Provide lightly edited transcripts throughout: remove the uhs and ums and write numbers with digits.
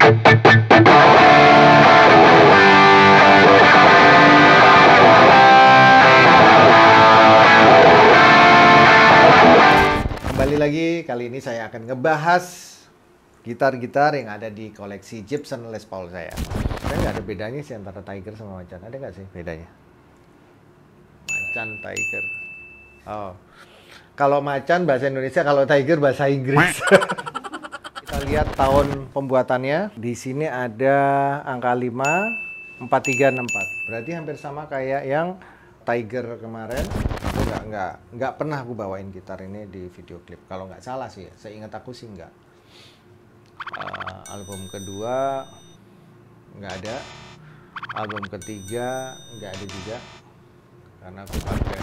Kembali lagi, kali ini saya akan ngebahas gitar-gitar yang ada di koleksi Gibson Les Paul saya. Sebenarnya nggak ada bedanya sih antara Tiger sama Macan. Ada nggak sih bedanya? Macan, Tiger. Oh, kalau Macan bahasa Indonesia, kalau Tiger bahasa Inggris. Kita lihat tahun pembuatannya. Di sini ada angka 5, 4364. Berarti hampir sama kayak yang Tiger kemarin. Nggak pernah aku bawain gitar ini di video klip. Kalau nggak salah sih, seingat aku sih nggak. Album kedua nggak ada. Album ketiga nggak ada juga. Karena aku pakai.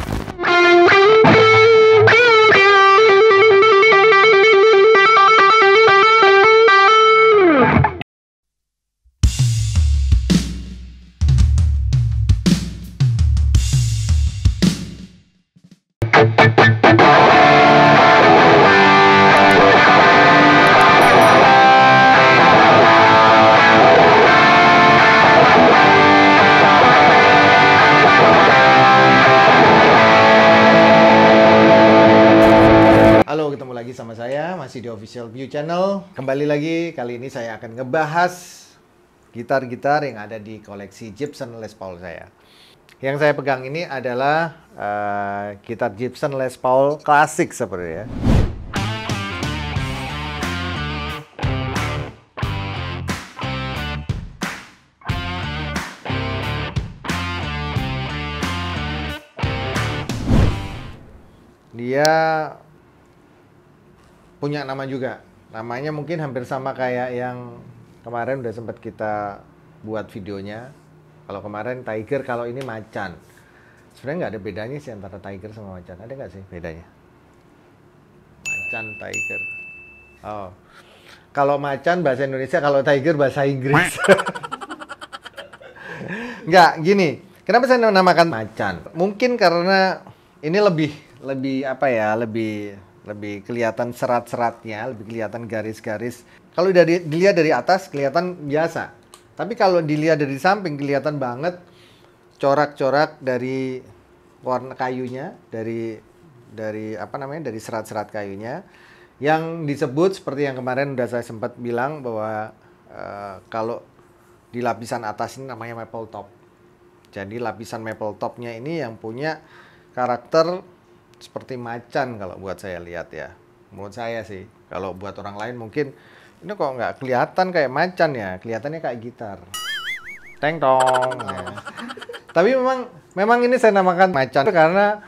Halo, ketemu lagi sama saya, masih di Official View Channel. Kembali lagi, kali ini saya akan ngebahas gitar-gitar yang ada di koleksi Gibson Les Paul saya. Yang saya pegang ini adalah gitar Gibson Les Paul klasik seperti ya. Dia punya nama juga. Namanya mungkin hampir sama kayak yang kemarin udah sempat kita buat videonya. Kalau kemarin Tiger, kalau ini Macan. Sebenarnya nggak ada bedanya sih antara Tiger sama Macan. Ada nggak sih bedanya? Macan, Tiger. Oh, kalau Macan bahasa Indonesia, kalau Tiger bahasa Inggris. Nggak, gini. Kenapa saya namakan Macan? Mungkin karena ini lebih apa ya? Lebih kelihatan serat-seratnya, lebih kelihatan garis-garis. Kalau dilihat dari atas kelihatan biasa. Tapi kalau dilihat dari samping kelihatan banget corak-corak dari warna kayunya, dari apa namanya? Dari serat-serat kayunya yang disebut seperti yang kemarin udah saya sempat bilang bahwa kalau di lapisan atas ini namanya maple top. Jadi lapisan maple topnya ini yang punya karakter seperti macan kalau buat saya lihat ya. Menurut saya sih. Kalau buat orang lain mungkin ini kok nggak kelihatan kayak macan ya. Kelihatannya kayak gitar. Teng tong. Ya. Tapi memang ini saya namakan macan karena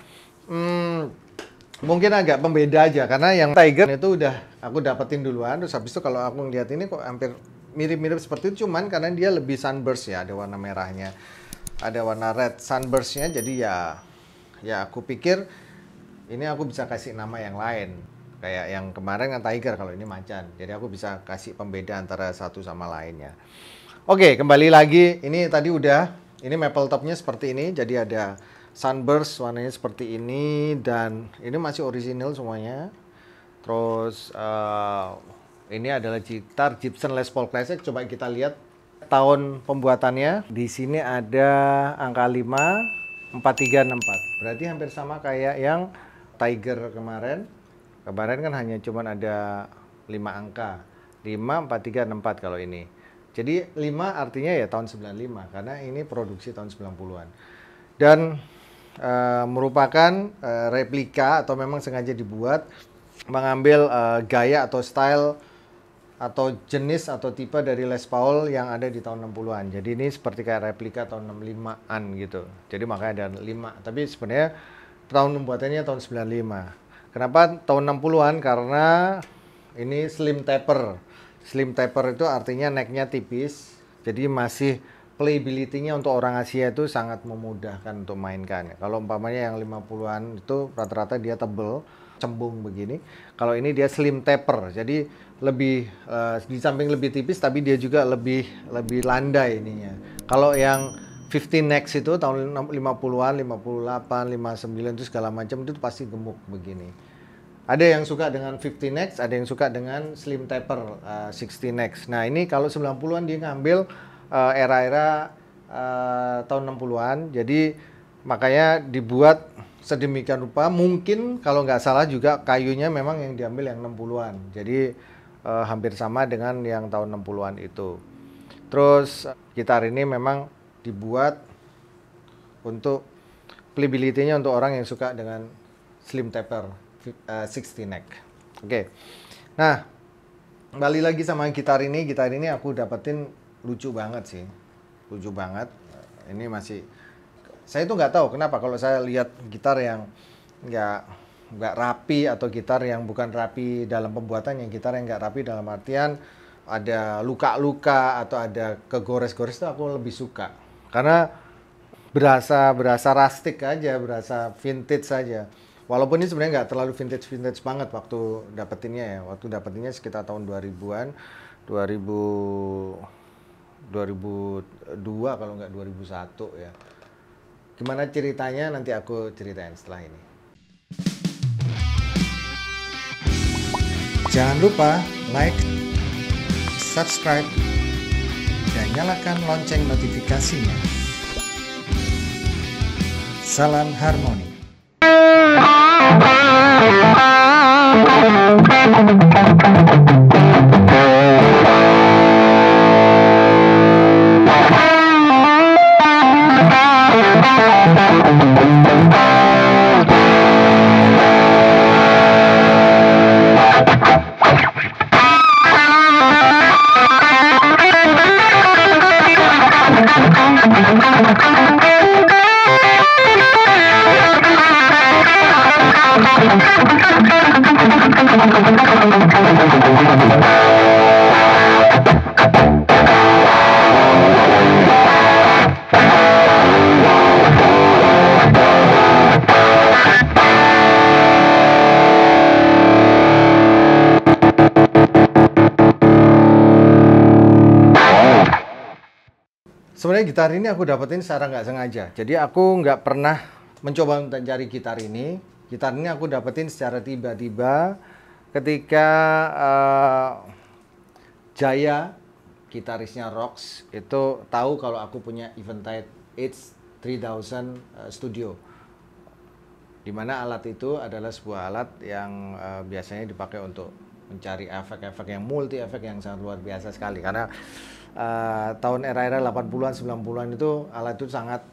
mungkin agak pembeda aja. Karena yang Tiger itu udah aku dapetin duluan. Terus habis itu kalau aku ngeliat ini kok hampir mirip-mirip seperti itu. Cuman karena dia lebih sunburst ya. Ada warna merahnya. Ada warna red sunburstnya. Jadi ya aku pikir ini aku bisa kasih nama yang lain. Kayak yang kemarin kan Tiger, kalau ini Macan. Jadi aku bisa kasih pembeda antara satu sama lainnya. Oke, kembali lagi. Ini tadi udah. Ini maple topnya seperti ini. Jadi ada sunburst warnanya seperti ini. Dan ini masih original semuanya. Terus ini adalah gitar Gibson Les Paul Classic. Coba kita lihat tahun pembuatannya. Di sini ada angka 5, 4364. Berarti hampir sama kayak yang Tiger kemarin. Kemarin kan hanya cuman ada 5 angka. 5, 4, 3, 6, 4 kalau ini. Jadi 5 artinya ya tahun 95 karena ini produksi tahun 90-an. Dan merupakan replika atau memang sengaja dibuat mengambil gaya atau style atau jenis atau tipe dari Les Paul yang ada di tahun 60-an. Jadi ini seperti kayak replika tahun 65-an gitu. Jadi makanya ada 5. Tapi sebenarnya tahun pembuatannya tahun 95. Kenapa tahun 60-an? Karena ini slim taper. Slim taper itu artinya necknya tipis. Jadi masih playability-nya untuk orang Asia itu sangat memudahkan untuk mainkan. Kalau umpamanya yang 50-an itu rata-rata dia tebel, cembung begini. Kalau ini dia slim taper. Jadi lebih di samping lebih tipis tapi dia juga lebih landai ininya. Kalau yang 15 next itu tahun 50-an, 58, 59 itu segala macam itu pasti gemuk begini. Ada yang suka dengan 50 neck, ada yang suka dengan slim taper 60 neck. Nah, ini kalau 90-an dia ngambil era-era tahun 60-an. Jadi makanya dibuat sedemikian rupa. Mungkin kalau nggak salah juga kayunya memang yang diambil yang 60-an. Jadi hampir sama dengan yang tahun 60-an itu. Terus gitar ini memang dibuat untuk playability-nya untuk orang yang suka dengan slim taper 60 neck. Oke. Nah, kembali lagi sama gitar ini. Gitar ini aku dapetin lucu banget sih. Lucu banget. Ini masih, saya tuh nggak tahu kenapa kalau saya lihat gitar yang nggak rapi atau gitar yang bukan rapi dalam pembuatan, yang gitar yang nggak rapi dalam artian ada luka-luka atau ada kegores-gores, itu aku lebih suka. Karena berasa rustic aja, berasa vintage saja. Walaupun ini sebenarnya nggak terlalu vintage banget waktu dapetinnya ya. Waktu dapetinnya sekitar tahun 2000-an, 2002 kalau nggak 2001 ya. Gimana ceritanya nanti aku ceritain setelah ini. Jangan lupa like, subscribe, dan nyalakan lonceng notifikasinya. Salam harmoni. Sebenarnya gitar ini aku dapetin secara nggak sengaja. Jadi aku nggak pernah mencoba untuk cari gitar ini. Gitar ini aku dapetin secara tiba-tiba ketika Jaya, gitarisnya Rox, itu tahu kalau aku punya Eventide H3000 Studio. Dimana alat itu adalah sebuah alat yang biasanya dipakai untuk mencari efek-efek yang multi efek yang sangat luar biasa sekali. Karena tahun era-era 80-an, 90-an itu alat itu sangat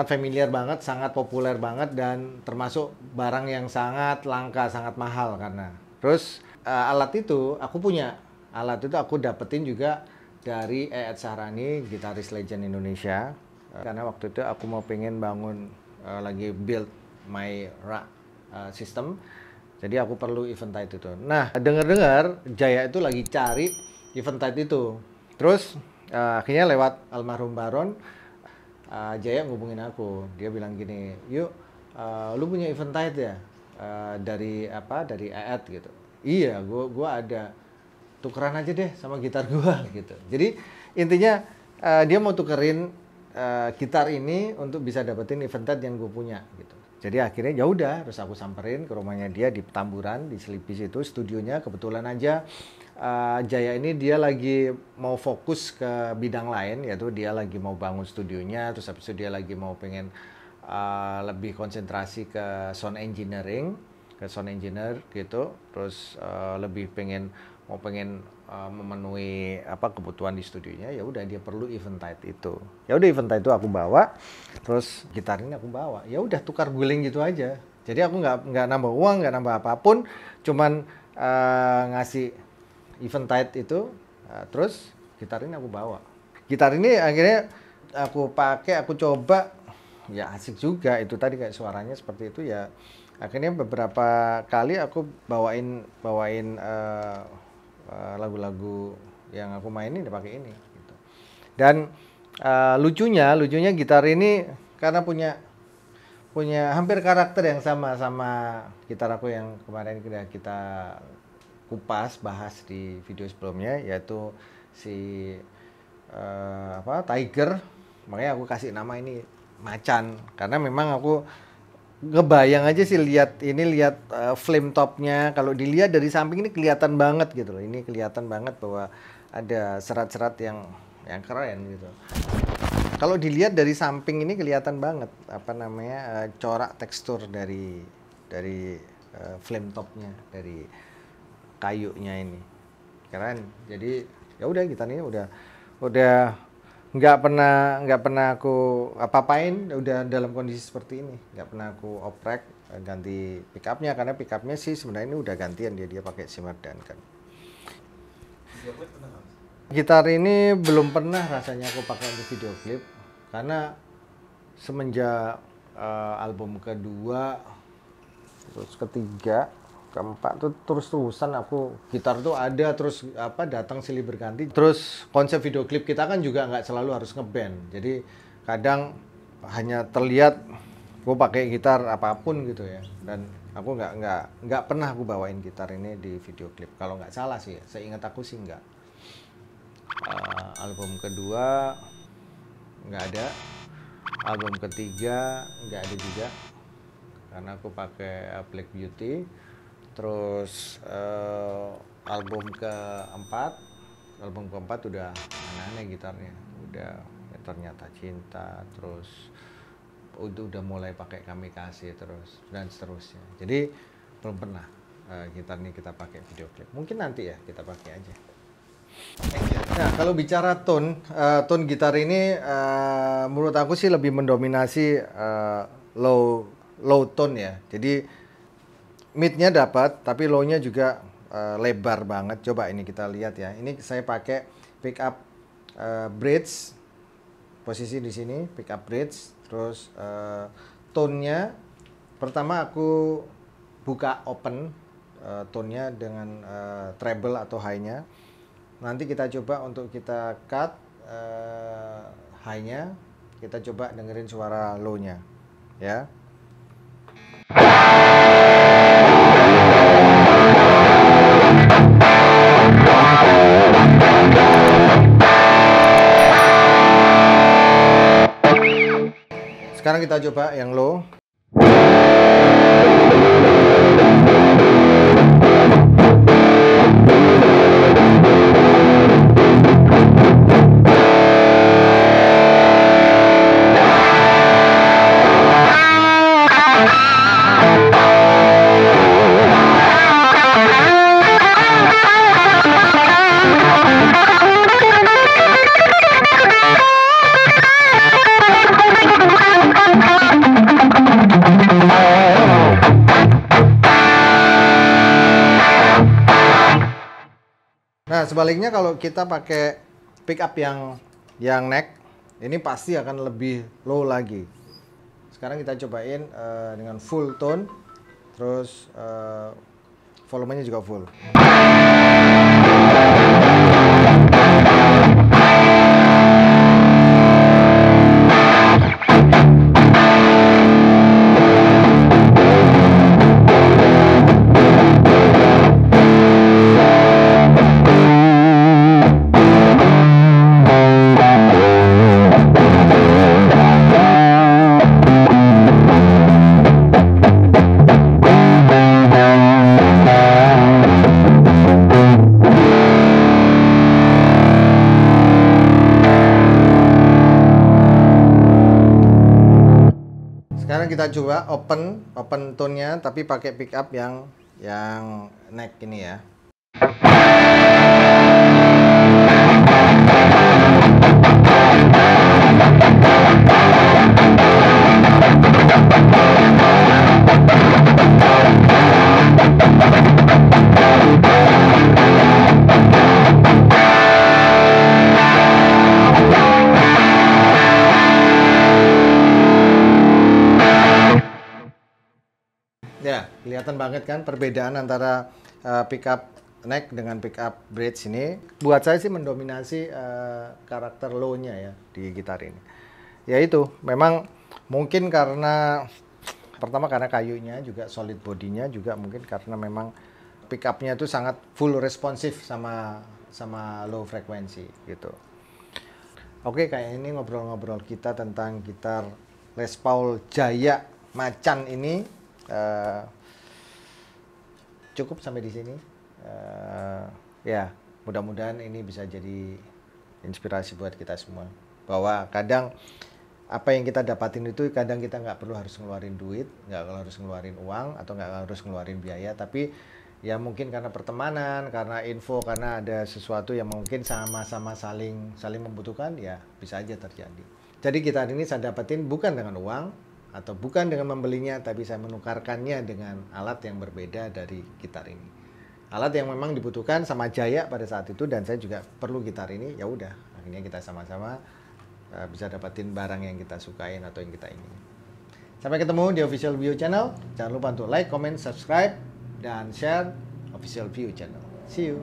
familiar banget, sangat populer banget, dan termasuk barang yang sangat langka, sangat mahal. Karena terus alat itu aku punya, alat itu aku dapetin juga dari Eet Sahrani, gitaris legend Indonesia. Karena waktu itu aku mau pengen bangun lagi build my rack system, jadi aku perlu Eventide itu. Nah, dengar-dengar Jaya itu lagi cari Eventide itu. Terus akhirnya lewat almarhum Baron, Jaya ngubungin aku. Dia bilang gini, "Yuk, lu punya Eventide ya? Dari Eet gitu." "Iya, gua ada. Tukeran aja deh sama gitar gua." gitu. Jadi intinya dia mau tukerin gitar ini untuk bisa dapetin Eventide yang gue punya gitu. Jadi akhirnya ya udah, terus aku samperin ke rumahnya dia di Petamburan, di Sleepy situ studionya. Kebetulan aja Jaya ini dia lagi mau fokus ke bidang lain, yaitu dia lagi mau bangun studionya, terus habis itu dia lagi mau pengen lebih konsentrasi ke sound engineering, ke sound engineer gitu. Terus lebih pengen memenuhi kebutuhan di studionya. Ya udah, dia perlu Eventide itu. Ya udah, Eventide itu aku bawa, terus gitar ini aku bawa. Ya udah, tukar guling gitu aja. Jadi aku nggak nambah uang, nggak nambah apapun, cuman ngasih Eventide itu, terus gitar ini aku bawa. Gitar ini akhirnya aku pakai, aku coba, ya asik juga. Itu tadi kayak suaranya seperti itu ya. Akhirnya beberapa kali aku bawain lagu-lagu yang aku mainin dipakai ini gitu. Dan lucunya gitar ini karena punya hampir karakter yang sama gitar aku yang kemarin kita kupas bahas di video sebelumnya, yaitu si Tiger. Makanya aku kasih nama ini Macan, karena memang aku ngebayang aja sih lihat flame topnya. Kalau dilihat dari samping ini kelihatan banget gitu loh. Ini kelihatan banget bahwa ada serat-serat yang keren gitu. Kalau dilihat dari samping ini kelihatan banget apa namanya corak tekstur dari flame topnya, dari kayunya ini keren. Jadi ya udah kita nih udah nggak pernah aku apa-apain, udah dalam kondisi seperti ini nggak pernah aku oprek ganti pickupnya, karena pickupnya sih sebenarnya ini udah gantian, dia pakai Zimmer Duncan. Gitar ini belum pernah rasanya aku pakai untuk video klip, karena semenjak album kedua, terus ketiga, keempat tuh terus-terusan aku gitar tuh ada terus datang silih berganti. Terus konsep video klip kita kan juga nggak selalu harus ngeband, jadi kadang hanya terlihat gue pakai gitar apapun gitu ya, dan aku nggak pernah aku bawain gitar ini di video klip kalau nggak salah sih, seingat aku sih nggak. Album kedua nggak ada, album ketiga nggak ada juga karena aku pakai Black Beauty. Terus album keempat udah aneh-aneh gitarnya, udah ya, ternyata cinta, terus udah mulai pakai Kamikaze terus dan seterusnya. Jadi belum pernah gitar ini kita pakai video klip. Mungkin nanti ya kita pakai aja. Nah, kalau bicara tone gitar ini menurut aku sih lebih mendominasi low tone ya. Jadi mid-nya dapat, tapi low-nya juga lebar banget. Coba ini kita lihat ya. Ini saya pakai pickup bridge, posisi di sini pickup bridge. Terus tone-nya pertama aku buka open tone-nya dengan treble atau high-nya. Nanti kita coba untuk kita cut high-nya, kita coba dengerin suara low-nya ya. Sekarang kita coba yang low. Nah, sebaliknya kalau kita pakai pickup yang neck, ini pasti akan lebih low lagi. Sekarang kita cobain dengan full tone, terus volumenya juga full. Sekarang kita coba open tone-nya tapi pakai pickup yang neck ini ya. Ya, kelihatan banget kan perbedaan antara pickup neck dengan pickup bridge ini. Buat saya sih mendominasi karakter low-nya ya di gitar ini. Ya itu, memang mungkin karena pertama karena kayunya juga solid, bodinya juga mungkin karena memang pickupnya itu sangat full responsif sama low frekuensi gitu. Oke, kayak ini ngobrol-ngobrol kita tentang gitar Les Paul Jaya macan ini. Cukup sampai di sini. Ya, mudah-mudahan ini bisa jadi inspirasi buat kita semua. Bahwa kadang apa yang kita dapatin itu kadang kita nggak perlu harus ngeluarin duit, nggak harus ngeluarin uang, atau nggak harus ngeluarin biaya, tapi ya mungkin karena pertemanan, karena info, karena ada sesuatu yang mungkin sama-sama saling membutuhkan, ya bisa aja terjadi. Jadi gitar ini saya dapetin bukan dengan uang atau bukan dengan membelinya, tapi saya menukarkannya dengan alat yang berbeda dari gitar ini. Alat yang memang dibutuhkan sama Jaya pada saat itu, dan saya juga perlu gitar ini. Ya udah, akhirnya kita sama-sama bisa dapetin barang yang kita sukain atau yang kita ingin. Sampai ketemu di Official View Channel. Jangan lupa untuk like, comment, subscribe, dan share Official View Channel. See you.